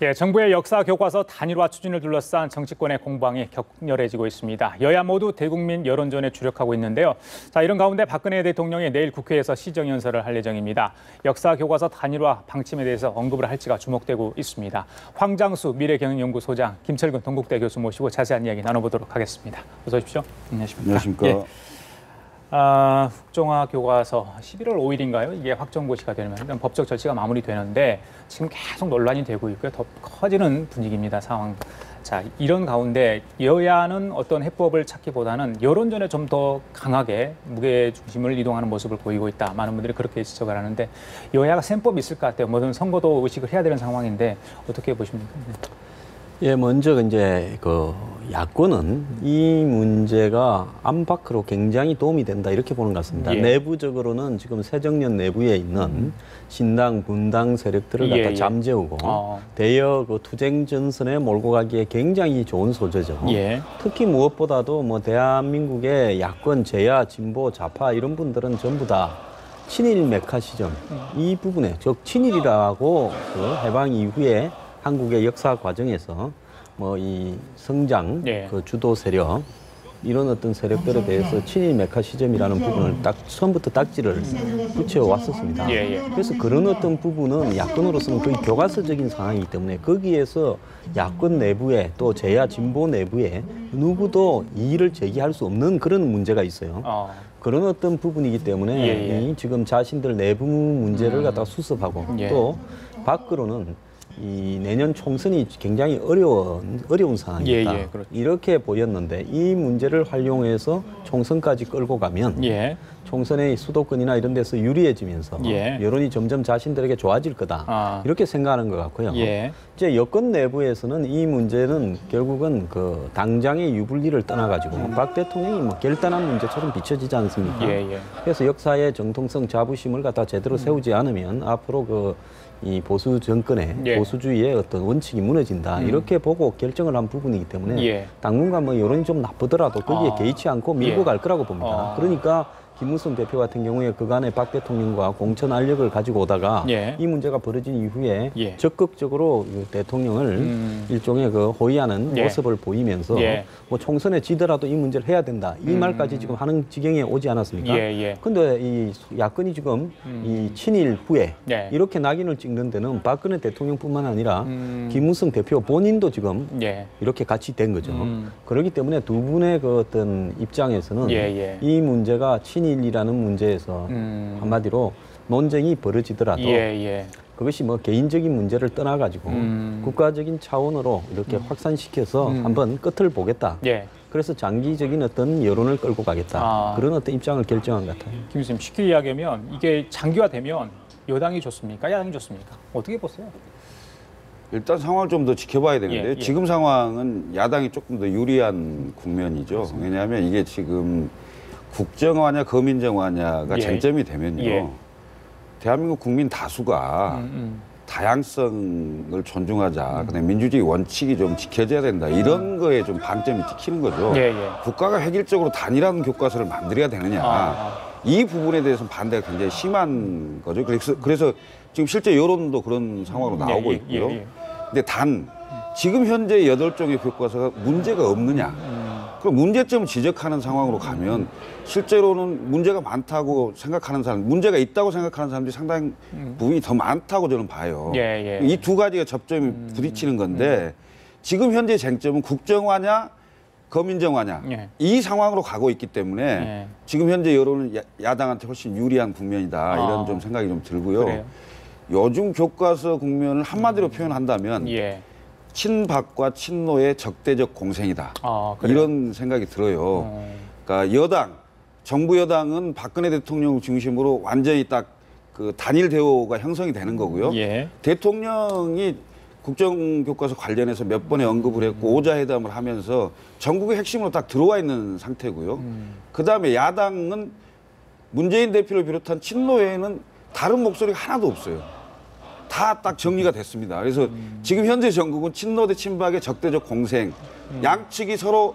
예, 정부의 역사 교과서 단일화 추진을 둘러싼 정치권의 공방이 격렬해지고 있습니다. 여야 모두 대국민 여론전에 주력하고 있는데요. 자, 이런 가운데 박근혜 대통령이 내일 국회에서 시정연설을 할 예정입니다. 역사 교과서 단일화 방침에 대해서 언급을 할지가 주목되고 있습니다. 황장수 미래경영연구소장, 김철근 동국대 교수 모시고 자세한 이야기 나눠보도록 하겠습니다. 어서 오십시오. 안녕하십니까. 예. 국정화 교과서 11월 5일인가요? 이게 확정고시가 되면 법적 절차가 마무리되는데 지금 계속 논란이 되고 있고요. 더 커지는 분위기입니다. 상황. 자, 이런 가운데 여야는 어떤 해법을 찾기보다는 여론전에 좀 더 강하게 무게 중심을 이동하는 모습을 보이고 있다. 많은 분들이 그렇게 지적을 하는데 여야가 셈법이 있을 것 같아요. 뭐든 선거도 의식을 해야 되는 상황인데 어떻게 보십니까? 예, 먼저 이제 그 야권은 이 문제가 안팎으로 굉장히 도움이 된다 이렇게 보는 것 같습니다. 예. 내부적으로는 지금 새정년 내부에 있는 신당, 분당 세력들을 갖다 잠재우고 대여 그 투쟁 전선에 몰고 가기에 굉장히 좋은 소재죠. 예. 특히 무엇보다도 뭐 대한민국의 야권, 제야, 진보, 좌파 이런 분들은 전부 다 친일 메카 시점 이 부분에 즉 친일이라고 그 해방 이후에 한국의 역사 과정에서 뭐 이 성장, 그 주도 세력 이런 어떤 세력들에 대해서 친일 메카 시점이라는 부분을 딱 처음부터 딱지를 붙여 왔었습니다. 그래서 그런 어떤 부분은 야권으로서는 거의 교과서적인 상황이기 때문에 거기에서 야권 내부에 또 제야 진보 내부에 누구도 이의를 제기할 수 없는 그런 문제가 있어요. 그런 어떤 부분이기 때문에 지금 자신들 내부 문제를 갖다가 수습하고 또 밖으로는 이 내년 총선이 굉장히 어려운 상황이다. 그렇죠. 이렇게 보였는데 이 문제를 활용해서 총선까지 끌고 가면 총선의 수도권이나 이런 데서 유리해지면서 여론이 점점 자신들에게 좋아질 거다. 이렇게 생각하는 것 같고요. 이제 여권 내부에서는 이 문제는 결국은 그 당장의 유불리를 떠나가지고 박 대통령이 뭐 결단한 문제처럼 비춰지지 않습니까? 그래서 역사의 정통성, 자부심을 갖다 제대로 세우지 않으면 앞으로 이 보수 정권의 보수주의의 어떤 원칙이 무너진다 이렇게 보고 결정을 한 부분이기 때문에 당분간 뭐 여론이 좀 나쁘더라도 거기에 개의치 않고 밀고 갈 거라고 봅니다. 그러니까 김무성 대표 같은 경우에 그간에 박 대통령과 공천 알력을 가지고 오다가 이 문제가 벌어진 이후에 적극적으로 대통령을 일종의 그 호위하는 모습을 보이면서 뭐 총선에 지더라도 이 문제를 해야 된다 이 말까지 지금 하는 지경에 오지 않았습니까? 근데 이 야권이 지금 이 친일 후에 이렇게 낙인을 찍는 데는 박근혜 대통령뿐만 아니라 김무성 대표 본인도 지금 이렇게 같이 된 거죠. 그렇기 때문에 두 분의 그 어떤 입장에서는 이 문제가 친일이라는 문제에서 한마디로 논쟁이 벌어지더라도 그것이 뭐 개인적인 문제를 떠나가지고 국가적인 차원으로 이렇게 확산시켜서 한번 끝을 보겠다. 그래서 장기적인 어떤 여론을 끌고 가겠다. 그런 어떤 입장을 결정한 것 같아요. 김 교수님, 쉽게 이야기하면 이게 장기화되면 여당이 좋습니까? 야당이 좋습니까? 어떻게 보세요? 일단 상황을 좀 더 지켜봐야 되는데 지금 상황은 야당이 조금 더 유리한 국면이죠. 왜냐하면 이게 지금 국정화냐 거민정화냐가 쟁점이 되면요. 대한민국 국민 다수가 다양성을 존중하자. 그다음에 민주주의 원칙이 좀 지켜져야 된다. 이런 거에 좀 방점이 찍히는 거죠. 국가가 획일적으로 단일한 교과서를 만들어야 되느냐. 이 부분에 대해서 반대가 굉장히 심한 거죠. 그래서 지금 실제 여론도 그런 상황으로 나오고 있고요. 근데 단 지금 현재 8종의 교과서가 문제가 없느냐. 그럼 문제점을 지적하는 상황으로 가면 실제로는 문제가 많다고 생각하는 사람, 문제가 있다고 생각하는 사람들이 상당히 부분이 더 많다고 저는 봐요. 이 두 가지가 접점이 부딪히는 건데 지금 현재 쟁점은 국정화냐 거민정화냐 이 상황으로 가고 있기 때문에 지금 현재 여론은 야당한테 훨씬 유리한 국면이다 이런 좀 생각이 좀 들고요. 요즘 교과서 국면을 한마디로 표현한다면 친박과 친노의 적대적 공생이다. 이런 생각이 들어요. 그러니까 여당, 정부 여당은 박근혜 대통령 중심으로 완전히 딱 그 단일 대우가 형성이 되는 거고요. 대통령이 국정교과서 관련해서 몇 번의 언급을 했고 오자회담을 하면서 전국의 핵심으로 딱 들어와 있는 상태고요. 그다음에 야당은 문재인 대표를 비롯한 친노에는 다른 목소리가 하나도 없어요. 다 딱 정리가 됐습니다. 그래서 지금 현재 전국은 친노 대 친박의 적대적 공생, 양측이 서로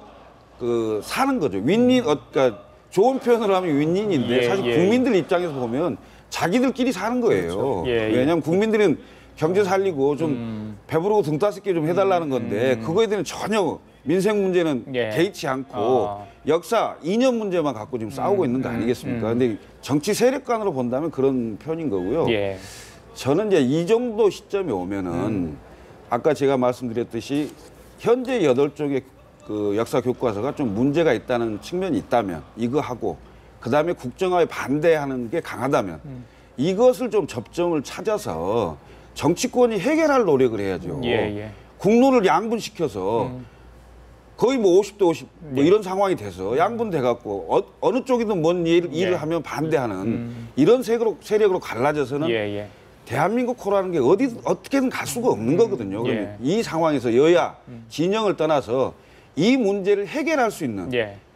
그 사는 거죠. 윈윈, 그러니까 좋은 표현을 하면 윈윈인데 사실 국민들 입장에서 보면 자기들끼리 사는 거예요. 왜냐하면 국민들은 경제 살리고 좀 배부르고 등 따숩게 좀 해달라는 건데 그거에 대한 전혀 민생 문제는 개의치 않고 역사 이념 문제만 갖고 지금 싸우고 있는 거 아니겠습니까? 근데 정치 세력간으로 본다면 그런 편인 거고요. 저는 이제 이 정도 시점에 오면은 아까 제가 말씀드렸듯이 현재 8쪽의 그 역사 교과서가 좀 문제가 있다는 측면이 있다면 이거 하고 그다음에 국정화에 반대하는 게 강하다면 이것을 좀 접점을 찾아서 정치권이 해결할 노력을 해야죠. 국론을 양분시켜서 거의 뭐 50대 50 뭐 이런 상황이 돼서 양분돼 갖고 어느 쪽이든 뭔 일을 하면 반대하는 이런 세력으로 갈라져서는 대한민국 코라는 게 어떻게든 갈 수가 없는 거거든요. 그런데 이 상황에서 여야 진영을 떠나서 이 문제를 해결할 수 있는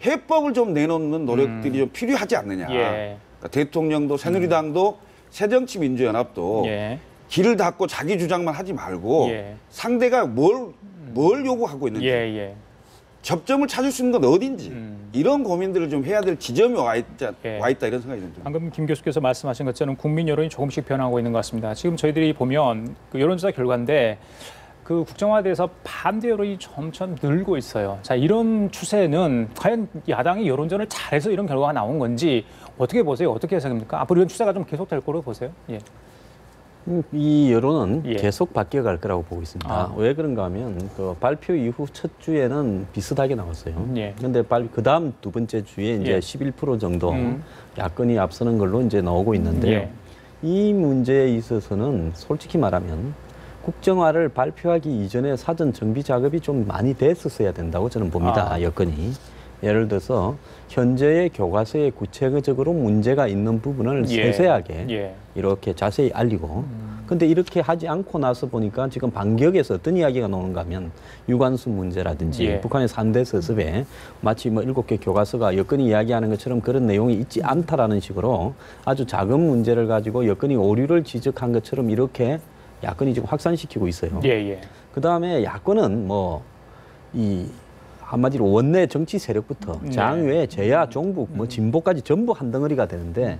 해법을 좀 내놓는 노력들이 좀 필요하지 않느냐. 그러니까 대통령도 새누리당도 새정치민주연합도 길을 닫고 자기 주장만 하지 말고 상대가 뭘 요구하고 있는지 접점을 찾을 수 있는 건 어딘지 이런 고민들을 좀 해야 될 지점이 와 있다 이런 생각이 듭니다. 방금 김 교수께서 말씀하신 것처럼 국민 여론이 조금씩 변하고 있는 것 같습니다. 지금 저희들이 보면 그 여론조사 결과인데 그 국정화에 대해서 반대 여론이 점점 늘고 있어요. 자, 이런 추세는 과연 야당이 여론전을 잘해서 이런 결과가 나온 건지 어떻게 보세요? 어떻게 해석입니까? 앞으로 이런 추세가 좀 계속될 거로 보세요? 이 여론은 계속 바뀌어갈 거라고 보고 있습니다. 왜 그런가 하면 그 발표 이후 첫 주에는 비슷하게 나왔어요. 그런데 그 다음 두 번째 주에 이제 11% 정도 야권이 앞서는 걸로 이제 나오고 있는데요. 이 문제에 있어서는 솔직히 말하면 국정화를 발표하기 이전에 사전 정비 작업이 좀 많이 됐었어야 된다고 저는 봅니다. 여건이. 예를 들어서 현재의 교과서에 구체적으로 문제가 있는 부분을 세세하게 이렇게 자세히 알리고 근데 이렇게 하지 않고 나서 보니까 지금 반격에서 어떤 이야기가 나오는가 하면 유관순 문제라든지 북한의 3대 서습에 마치 뭐 7개 교과서가 여건이 이야기하는 것처럼 그런 내용이 있지 않다라는 식으로 아주 작은 문제를 가지고 여건이 오류를 지적한 것처럼 이렇게 야권이 지금 확산시키고 있어요. 그다음에 야권은 뭐 한마디로 원내 정치 세력부터 장외, 제야, 종북, 뭐 진보까지 전부 한 덩어리가 되는데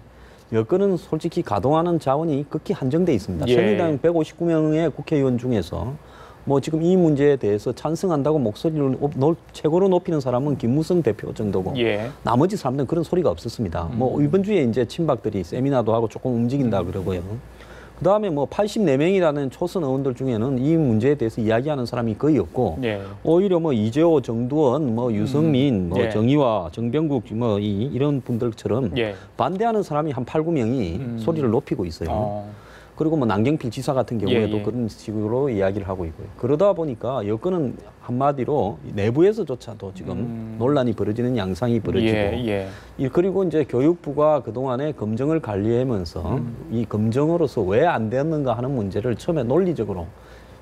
여권은 솔직히 가동하는 자원이 극히 한정돼 있습니다. 새누리당 159명의 국회의원 중에서 뭐 지금 이 문제에 대해서 찬성한다고 목소리를 최고로 높이는 사람은 김무성 대표 정도고 나머지 사람들은 그런 소리가 없었습니다. 뭐 이번 주에 이제 친박들이 세미나도 하고 조금 움직인다 그러고요. 그다음에 뭐 84명이라는 초선 의원들 중에는 이 문제에 대해서 이야기하는 사람이 거의 없고 오히려 뭐 이재호, 정두원, 뭐 유승민, 뭐 정의와 정병국 뭐 이런 분들처럼 반대하는 사람이 한 8, 9명이 소리를 높이고 있어요. 그리고 뭐 남경필 지사 같은 경우에도 그런 식으로 이야기를 하고 있고요. 그러다 보니까 여건은 한마디로 내부에서조차도 지금 논란이 벌어지는 양상이 벌어지고 그리고 이제 교육부가 그동안에 검정을 관리하면서 이 검정으로서 왜 안 되었는가 하는 문제를 처음에 논리적으로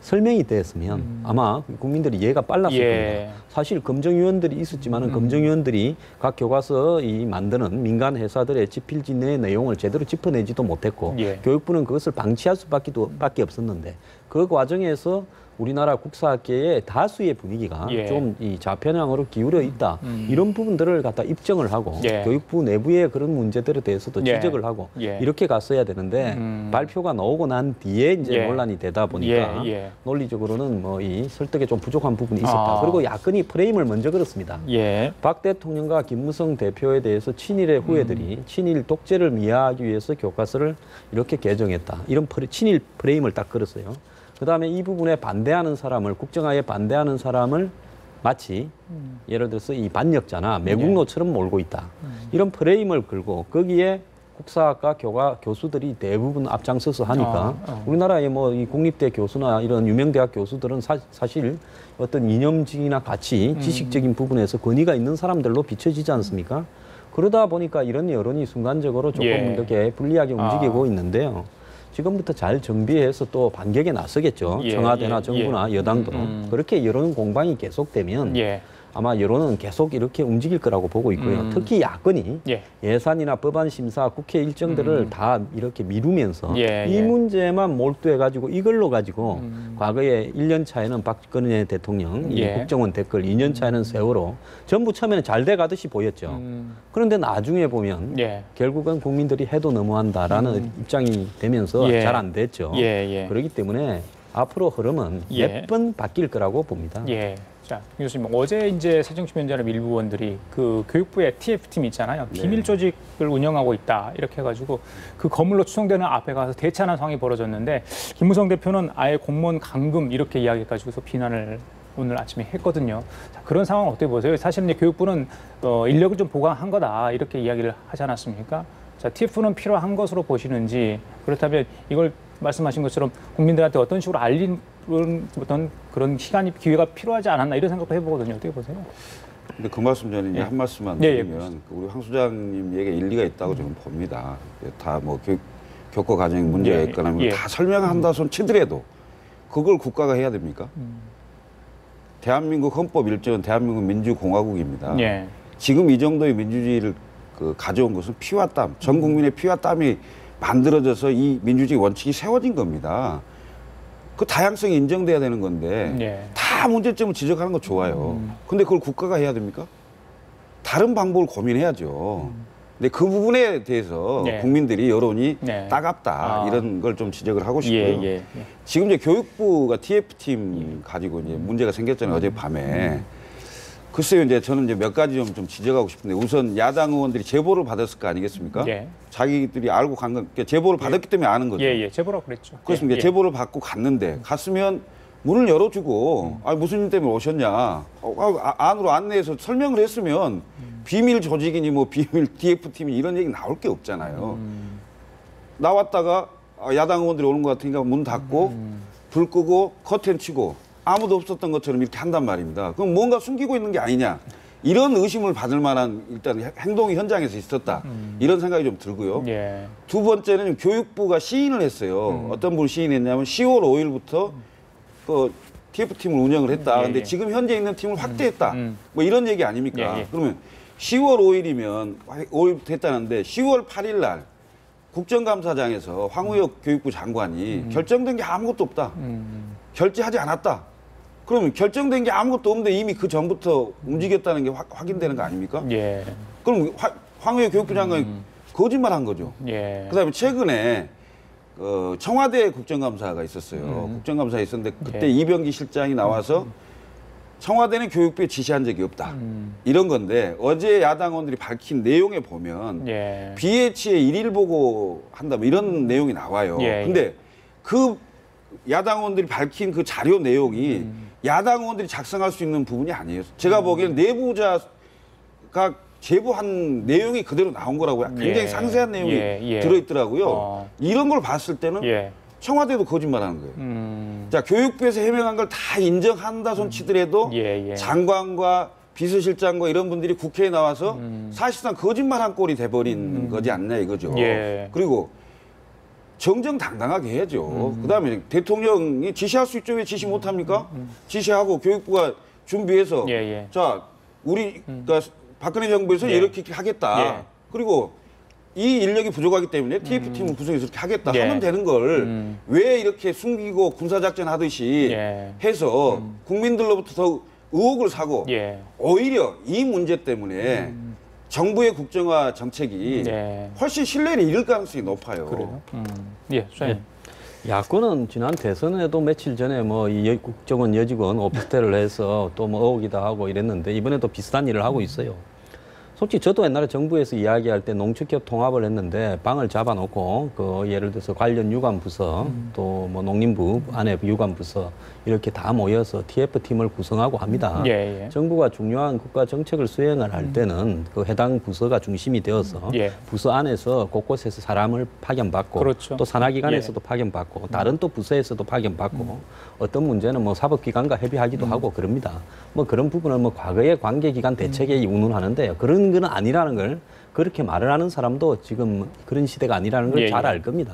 설명이 됐으면 아마 국민들이 이해가 빨랐을 겁니다. 사실 검정위원들이 있었지만은 검정위원들이 각 교과서 만드는 민간 회사들의 집필지 내 내용을 제대로 짚어내지도 못했고 교육부는 그것을 방치할 수밖에 없었는데 그 과정에서 우리나라 국사학계의 다수의 분위기가 좀 이 좌편향으로 기울어 있다. 이런 부분들을 갖다 입증을 하고 교육부 내부의 그런 문제들에 대해서도 지적을 하고 이렇게 갔어야 되는데 발표가 나오고 난 뒤에 이제 논란이 되다 보니까 논리적으로는 뭐 이 설득에 좀 부족한 부분이 있었다. 그리고 야권이 프레임을 먼저 걸었습니다. 박 대통령과 김무성 대표에 대해서 친일의 후예들이 친일 독재를 미화하기 위해서 교과서를 이렇게 개정했다. 이런 친일 프레임을 딱 걸었어요. 그다음에 이 부분에 반대하는 사람을 국정화에 반대하는 사람을 마치 예를 들어서 이 반역자나 매국노처럼 몰고 있다. 이런 프레임을 걸고 거기에 국사학과 교수들이 대부분 앞장서서 하니까 우리나라의 뭐 이 국립대 교수나 이런 유명 대학 교수들은 사실 어떤 이념적이나 가치, 지식적인 부분에서 권위가 있는 사람들로 비춰지지 않습니까? 그러다 보니까 이런 여론이 순간적으로 조금 이렇게 불리하게 움직이고 있는데요. 지금부터 잘 정비해서 또 반격에 나서겠죠. 청와대나 정부나 여당도. 그렇게 여론 공방이 계속되면 아마 여론은 계속 이렇게 움직일 거라고 보고 있고요. 특히 야권이 예산이나 법안 심사, 국회 일정들을 다 이렇게 미루면서 이 문제만 몰두해가지고 이걸로 가지고 과거에 1년 차에는 박근혜 대통령, 국정원 댓글, 2년 차에는 세월호 전부 처음에는 잘 돼가듯이 보였죠. 그런데 나중에 보면 결국은 국민들이 해도 너무한다라는 입장이 되면서 잘 안 됐죠. 그렇기 때문에 앞으로 흐름은 몇 번 바뀔 거라고 봅니다. 자, 교수님, 어제 이제 새정치민주연합 일부 의원들이 그 교육부의 TF팀 있잖아요. 비밀 조직을 운영하고 있다. 이렇게 해가지고 그 건물로 추정되는 앞에 가서 대차하는 상황이 벌어졌는데 김무성 대표는 아예 공무원 감금 이렇게 이야기해가지고서 비난을 오늘 아침에 했거든요. 자, 그런 상황 어떻게 보세요? 사실은 이제 교육부는 인력을 좀 보강한 거다. 이렇게 이야기를 하지 않았습니까? 자, TF는 필요한 것으로 보시는지 그렇다면 이걸 말씀하신 것처럼 국민들한테 어떤 식으로 알리는 어떤 그런 시간이 기회가 필요하지 않았나 이런 생각도 해보거든요. 어떻게 보세요? 근데 그 말씀 전에 이제 한 말씀만 드리면 우리 황 소장님 얘기가 일리가 있다고 저는 봅니다. 다 뭐 교과 과정에 문제가 있거나 다 설명한다 손 치더라도 그걸 국가가 해야 됩니까? 대한민국 헌법 1조는 대한민국 민주공화국입니다. 지금 이 정도의 민주주의를 가져온 것은 피와 땀, 전 국민의 피와 땀이 만들어져서 이 민주주의 원칙이 세워진 겁니다. 그 다양성이 인정돼야 되는 건데 다 문제점을 지적하는 거 좋아요. 근데 그걸 국가가 해야 됩니까? 다른 방법을 고민해야죠. 근데 그 부분에 대해서 국민들이 여론이 따갑다 이런 걸 좀 지적을 하고 싶고요. 지금 이제 교육부가 TF팀 가지고 이제 문제가 생겼잖아요. 어젯밤에. 글쎄요, 이제 저는 이제 몇 가지 좀 지적하고 싶은데 우선 야당 의원들이 제보를 받았을 거 아니겠습니까? 자기들이 알고 간 건, 제보를 받았기 때문에 아는 거죠. 제보라고 그랬죠. 그렇습니다. 제보를 받고 갔는데 갔으면 문을 열어주고 무슨 일 때문에 오셨냐 안으로 안내해서 설명을 했으면 비밀 조직이니 뭐 비밀 TF팀이 이런 얘기 나올 게 없잖아요. 나왔다가 야당 의원들이 오는 것 같으니까 문 닫고 불 끄고 커튼 치고 아무도 없었던 것처럼 이렇게 한단 말입니다. 그럼 뭔가 숨기고 있는 게 아니냐. 이런 의심을 받을 만한 일단 행동이 현장에서 있었다. 이런 생각이 좀 들고요. 두 번째는 교육부가 시인을 했어요. 어떤 분이 시인했냐면 10월 5일부터 그 TF팀을 운영을 했다. 근데 지금 현재 있는 팀을 확대했다. 뭐 이런 얘기 아닙니까? 그러면 10월 5일이면 5일부터 했다는데 10월 8일 날 국정감사장에서 황우혁 교육부 장관이 결정된 게 아무것도 없다. 결재하지 않았다. 그러면 결정된 게 아무것도 없는데 이미 그 전부터 움직였다는 게 확인되는 거 아닙니까? 그럼 황우혁 교육부 장관이 거짓말한 거죠. 그다음에 최근에 청와대 국정감사가 있었어요. 국정감사가 있었는데 그때 이병기 실장이 나와서 청와대는 교육부에 지시한 적이 없다. 이런 건데 어제 야당 의원들이 밝힌 내용에 보면 BH의 일일 보고 한다 뭐 이런 내용이 나와요. 근데 그 야당 의원들이 밝힌 그 자료 내용이 야당 의원들이 작성할 수 있는 부분이 아니에요. 제가 보기에는 내부자가 제보한 내용이 그대로 나온 거라고 굉장히 상세한 내용이 들어있더라고요. 이런 걸 봤을 때는 청와대도 거짓말하는 거예요. 자, 교육부에서 해명한 걸 다 인정한다 손 치더라도 장관과 비서실장과 이런 분들이 국회에 나와서 사실상 거짓말한 꼴이 돼버린 거지 않냐 이거죠. 그리고 정정당당하게 해야죠. 그다음에 대통령이 지시할 수 있죠. 왜 지시 못합니까? 지시하고 교육부가 준비해서 자, 우리 그러니까 박근혜 정부에서 이렇게 하겠다. 그리고 이 인력이 부족하기 때문에 TF팀을 구성해서 이렇게 하겠다 하면 되는 걸 왜 이렇게 숨기고 군사작전 하듯이 해서 국민들로부터 더 의혹을 사고 오히려 이 문제 때문에 정부의 국정화 정책이 훨씬 신뢰를 잃을 가능성이 높아요. 그래요? 야권은 지난 대선에도 며칠 전에 뭐 이 국정원 여직원 오피스텔을 해서 또 뭐 의혹이다 하고 이랬는데 이번에도 비슷한 일을 하고 있어요. 솔직히 저도 옛날에 정부에서 이야기할 때 농축협 통합을 했는데 방을 잡아놓고 그 예를 들어서 관련 유관부서 또 뭐 농림부 안에 유관부서 이렇게 다 모여서 TF팀을 구성하고 합니다. 정부가 중요한 국가 정책을 수행을 할 때는 그 해당 부서가 중심이 되어서 부서 안에서 곳곳에서 사람을 파견받고 또 산하기관에서도 파견받고 다른 또 부서에서도 파견받고 어떤 문제는 뭐 사법기관과 협의하기도 하고 그럽니다. 뭐 그런 부분은 뭐 과거의 관계기관 대책에 운운하는데요. 그런 건 아니라는 걸 그렇게 말을 하는 사람도 지금 그런 시대가 아니라는 걸 잘 알 겁니다.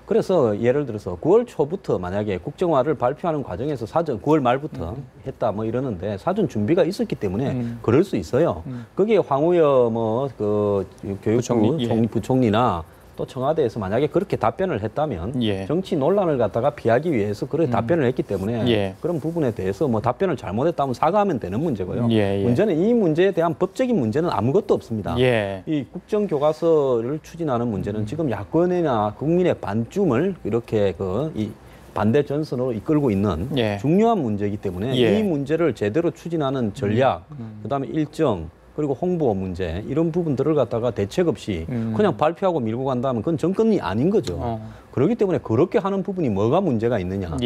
그래서 예를 들어서 9월 초부터 만약에 국정화를 발표하는 과정에서 사전 9월 말부터 했다 뭐 이러는데 사전 준비가 있었기 때문에 그럴 수 있어요. 거기에 황우여 뭐 그 교육부 부총리나 또 청와대에서 만약에 그렇게 답변을 했다면 정치 논란을 갖다가 피하기 위해서 그런 답변을 했기 때문에 그런 부분에 대해서 뭐 답변을 잘못했다면 사과하면 되는 문제고요. 문제는 이 문제에 대한 법적인 문제는 아무것도 없습니다. 이 국정교과서를 추진하는 문제는 지금 야권이나 국민의 반쯤을 이렇게 이 반대 전선으로 이끌고 있는 중요한 문제이기 때문에 이 문제를 제대로 추진하는 전략, 그다음에 일정, 그리고 홍보 문제 이런 부분들을 갖다가 대책 없이 그냥 발표하고 밀고 간다면 그건 정권이 아닌 거죠. 그렇기 때문에 그렇게 하는 부분이 뭐가 문제가 있느냐.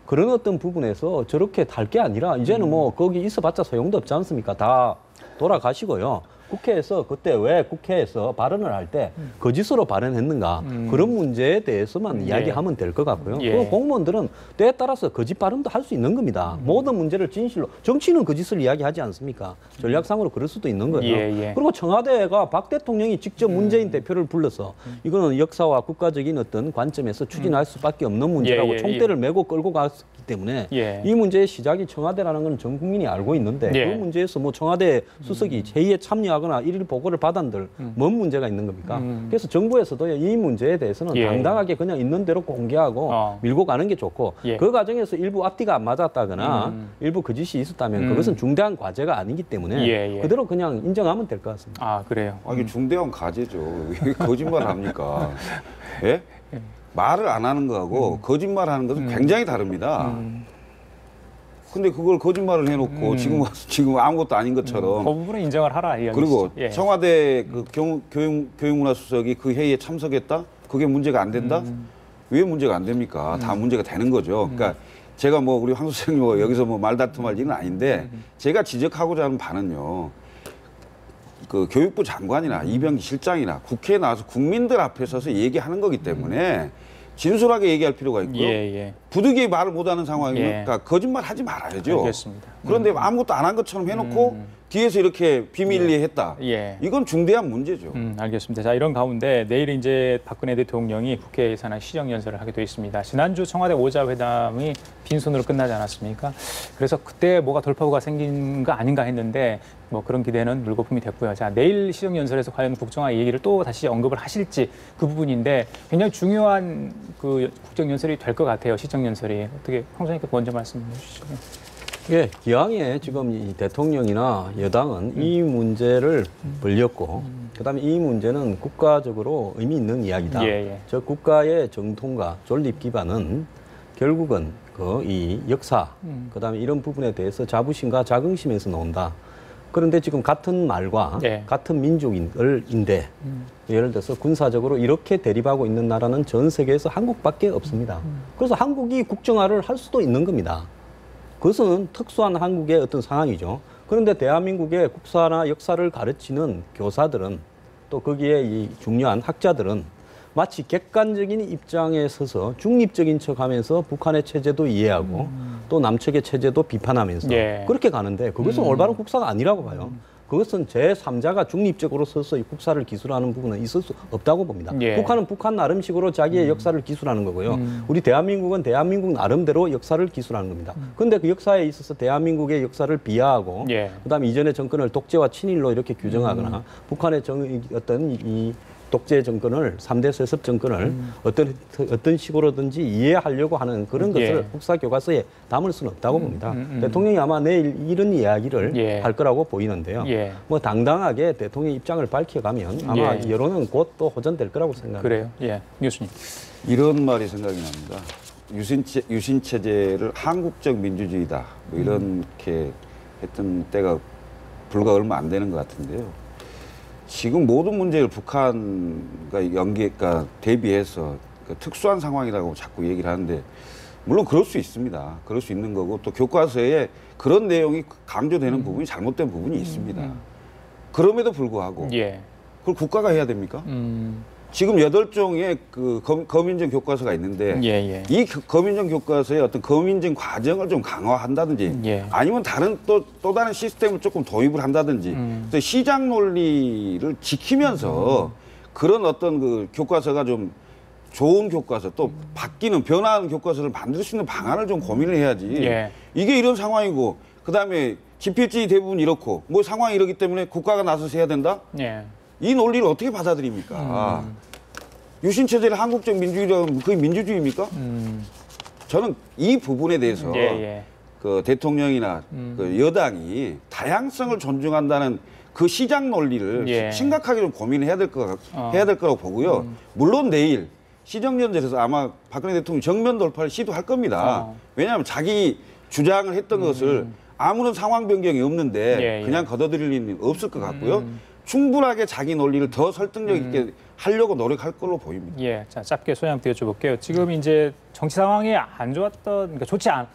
그런 어떤 부분에서 저렇게 달 게 아니라 이제는 뭐 거기 있어봤자 소용도 없지 않습니까? 다 돌아가시고요. 국회에서 그때 왜 국회에서 발언을 할 때 거짓으로 발언했는가 그런 문제에 대해서만 이야기하면 될 것 같고요. 그 공무원들은 때에 따라서 거짓 발언도 할 수 있는 겁니다. 모든 문제를 진실로 정치는 거짓을 이야기하지 않습니까? 전략상으로 그럴 수도 있는 거예요. 그리고 청와대가 박 대통령이 직접 문재인 대표를 불러서 이거는 역사와 국가적인 어떤 관점에서 추진할 수밖에 없는 문제라고 총대를 메고 끌고 갔기 때문에 이 문제의 시작이 청와대라는 건 전 국민이 알고 있는데 그 문제에서 뭐 청와대 수석이 회의에 참여하거나 일일 보고를 받은들 뭔 문제가 있는 겁니까? 그래서 정부에서도 이 문제에 대해서는 당당하게 그냥 있는 대로 공개하고 밀고 가는 게 좋고 그 과정에서 일부 앞뒤가 안 맞았다거나 일부 거짓이 있었다면 그것은 중대한 과제가 아니기 때문에 그대로 그냥 인정하면 될 것 같습니다. 아, 그래요? 이게 중대한 과제죠. 왜 거짓말 합니까? 예? 말을 안 하는 거하고 거짓말 하는 것은 굉장히 다릅니다. 근데 그걸 거짓말을 해놓고 지금 아무것도 아닌 것처럼 그 부분은 인정을 하라. 그리고 청와대 그 교육문화수석이 그 회의에 참석했다? 그게 문제가 안 된다? 왜 문제가 안 됩니까? 다 문제가 되는 거죠. 그러니까 제가 뭐 우리 황 선생님 여기서 뭐 말다툼할 일은 아닌데 제가 지적하고자 하는 바는요. 그 교육부 장관이나 이병기 실장이나 국회에 나와서 국민들 앞에 서서 얘기하는 거기 때문에 진솔하게 얘기할 필요가 있고요. 부득이 말을 못하는 상황이니까 거짓말 하지 말아야죠. 알겠습니다. 그런데 아무것도 안 한 것처럼 해놓고 뒤에서 이렇게 비밀리에 했다. 이건 중대한 문제죠. 알겠습니다. 자, 이런 가운데 내일 이제 박근혜 대통령이 국회 예산안 시정연설을 하게 돼 있습니다. 지난주 청와대 오자회담이 빈손으로 끝나지 않았습니까? 그래서 그때 뭐가 돌파구가 생긴 거 아닌가 했는데 뭐 그런 기대는 물거품이 됐고요. 자, 내일 시정연설에서 과연 국정화 얘기를 또 다시 언급을 하실지 그 부분인데 굉장히 중요한 그 국정연설이 될 것 같아요. 시정연설이. 어떻게 황 선생님께 먼저 말씀해 주시죠. 예, 기왕에 지금 이 대통령이나 여당은 이 문제를 벌렸고, 그다음에 이 문제는 국가적으로 의미 있는 이야기다. 저 국가의 정통과 존립 기반은 결국은 이 역사, 그다음에 이런 부분에 대해서 자부심과 자긍심에서 나온다. 그런데 지금 같은 말과 같은 민족인데 예를 들어서 군사적으로 이렇게 대립하고 있는 나라는 전 세계에서 한국밖에 없습니다. 그래서 한국이 국정화를 할 수도 있는 겁니다. 그것은 특수한 한국의 어떤 상황이죠. 그런데 대한민국의 국사나 역사를 가르치는 교사들은 또 거기에 이 중요한 학자들은 마치 객관적인 입장에 서서 중립적인 척하면서 북한의 체제도 이해하고 또 남측의 체제도 비판하면서 그렇게 가는데 그것은 올바른 국사가 아니라고 봐요. 그것은 제3자가 중립적으로 서서 이 국사를 기술하는 부분은 있을 수 없다고 봅니다. 북한은 북한 나름식으로 자기의 역사를 기술하는 거고요. 우리 대한민국은 대한민국 나름대로 역사를 기술하는 겁니다. 그런데 그 역사에 있어서 대한민국의 역사를 비하하고 그다음에 이전의 정권을 독재와 친일로 이렇게 규정하거나 북한의 어떤 이 독재 정권을 3대 세습 정권을 어떤 식으로든지 이해하려고 하는 그런 것을 국사 교과서에 담을 수는 없다고 봅니다. 대통령이 아마 내일 이런 이야기를 할 거라고 보이는데요. 뭐 당당하게 대통령의 입장을 밝혀가면 아마 여론은 곧 또 호전될 거라고 생각합니다. 그래요. 교수님. 이런 말이 생각이 납니다. 유신 체제를 한국적 민주주의다. 뭐 이렇게 했던 때가 불과 얼마 안 되는 것 같은데요. 지금 모든 문제를 북한과 대비해서 특수한 상황이라고 자꾸 얘기를 하는데 물론 그럴 수 있습니다. 그럴 수 있는 거고 또 교과서에 그런 내용이 강조되는 부분이 잘못된 부분이 있습니다. 그럼에도 불구하고 그걸 국가가 해야 됩니까? 지금 8종의 그 거민정 교과서가 있는데 이 거민정 교과서의 어떤 거민정 과정을 좀 강화한다든지 아니면 다른 또 다른 시스템을 조금 도입을 한다든지 그래서 시장 논리를 지키면서 그런 어떤 그 교과서가 좀 좋은 교과서 또 바뀌는 변화하는 교과서를 만들 수 있는 방안을 좀 고민을 해야지. 예. 이게 이런 상황이고 그다음에 집필지 대부분 이렇고 뭐 상황이 이러기 때문에 국가가 나서서 해야 된다? 예. 이 논리를 어떻게 받아들입니까? 유신체제를 한국적 민주주의라면 그게 민주주의입니까? 저는 이 부분에 대해서 그 대통령이나 그 여당이 다양성을 존중한다는 그 시장 논리를 심각하게 좀 고민해야 될 거라고 보고요. 물론 내일 시정연설에서 아마 박근혜 대통령이 정면 돌파를 시도할 겁니다. 왜냐하면 자기 주장을 했던 것을 아무런 상황 변경이 없는데 그냥 걷어들일 일은 없을 것 같고요. 충분하게 자기 논리를 더 설득력 있게 하려고 노력할 걸로 보입니다. 예, 자 짧게 소개 한번 드려볼게요. 지금 이제 정치 상황이 안 좋았던, 그러니까 좋지 않.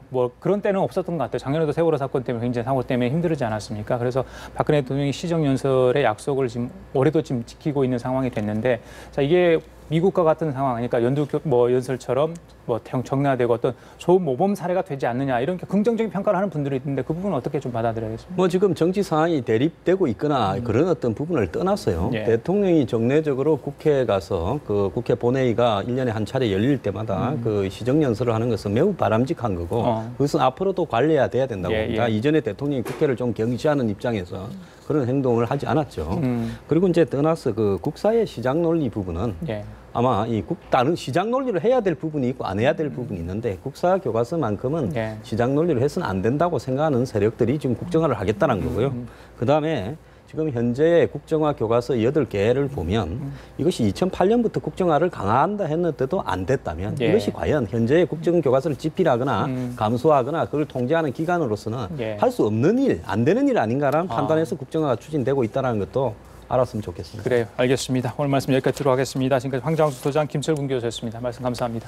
뭐 그런 때는 없었던 것 같아요. 작년에도 세월호 사건 때문에 굉장히 사고 때문에 힘들지 않았습니까? 그래서 박근혜 대통령이 시정연설의 약속을 지금 올해도 지금 지키고 있는 상황이 됐는데, 자 이게 미국과 같은 상황, 그러니까 연설처럼 뭐 정례화되고 어떤 좋은 모범 사례가 되지 않느냐 이런 긍정적인 평가를 하는 분들이 있는데 그 부분은 어떻게 좀 받아들여야겠습니까? 뭐 지금 정치 상황이 대립되고 있거나 그런 어떤 부분을 떠나서요. 대통령이 정례적으로 국회에 가서 그 국회 본회의가 1년에 한 차례 열릴 때마다 그 시정연설을 하는 것은 매우 바람직한 거고 그것은 앞으로도 관리해야 돼야 된다고 봅니다. 이전에 대통령이 국회를 좀 경시하는 입장에서 그런 행동을 하지 않았죠. 그리고 이제 떠나서 그 국사의 시장 논리 부분은 아마 이 다른 시장 논리를 해야 될 부분이 있고 안 해야 될 부분이 있는데 국사 교과서만큼은 시장 논리를 해서는 안 된다고 생각하는 세력들이 지금 국정화를 하겠다는 거고요. 그다음에 지금 현재 국정화 교과서 8개를 보면 이것이 2008년부터 국정화를 강화한다 했는데도 안 됐다면 이것이 과연 현재의 국정교과서를 집필하거나 감수하거나 그걸 통제하는 기관으로서는 할 수 없는 일, 안 되는 일 아닌가라는 판단에서 국정화가 추진되고 있다는 것도 알았으면 좋겠습니다. 그래요. 알겠습니다. 오늘 말씀 여기까지 들어가겠습니다. 지금까지 황장수 소장 김철군 교수였습니다. 말씀 감사합니다.